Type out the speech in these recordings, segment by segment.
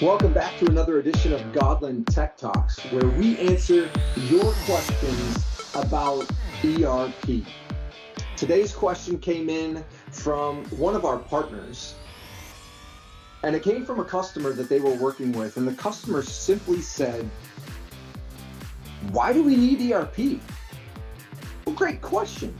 Welcome back to another edition of Godlan TechToks, where we answer your questions about ERP. Today's question came in from one of our partners, and it came from a customer that they were working with, and the customer simply said, "Why do we need ERP?" Well, great question.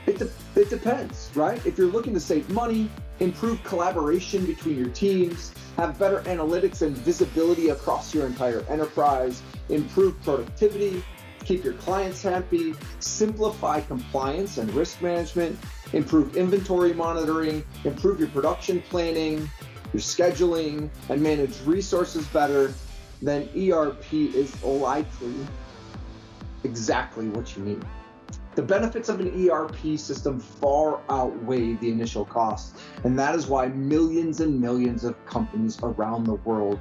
It depends, right? If you're looking to save money, improve collaboration between your teams, have better analytics and visibility across your entire enterprise, improve productivity, keep your clients happy, simplify compliance and risk management, improve inventory monitoring, improve your production planning, your scheduling, and manage resources better, then ERP is likely exactly what you need. The benefits of an ERP system far outweigh the initial costs, and that is why millions and millions of companies around the world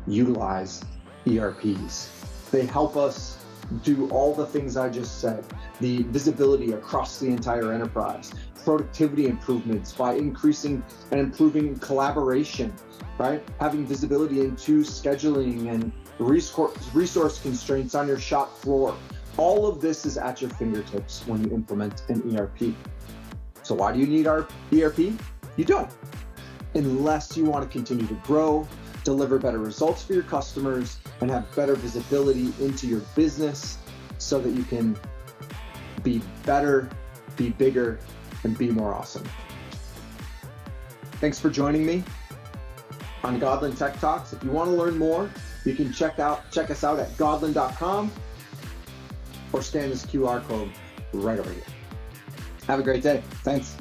utilize ERPs. They help us do all the things I just said, the visibility across the entire enterprise, productivity improvements by increasing and improving collaboration, right? Having visibility into scheduling and resource constraints on your shop floor. All of this is at your fingertips when you implement an ERP. So why do you need our ERP? You don't, unless you want to continue to grow, deliver better results for your customers, and have better visibility into your business so that you can be better, be bigger, and be more awesome. Thanks for joining me on Godlan Tech Talks. If you want to learn more, you can check us out at godlan.com. or scan this QR code right over here. Have a great day. Thanks.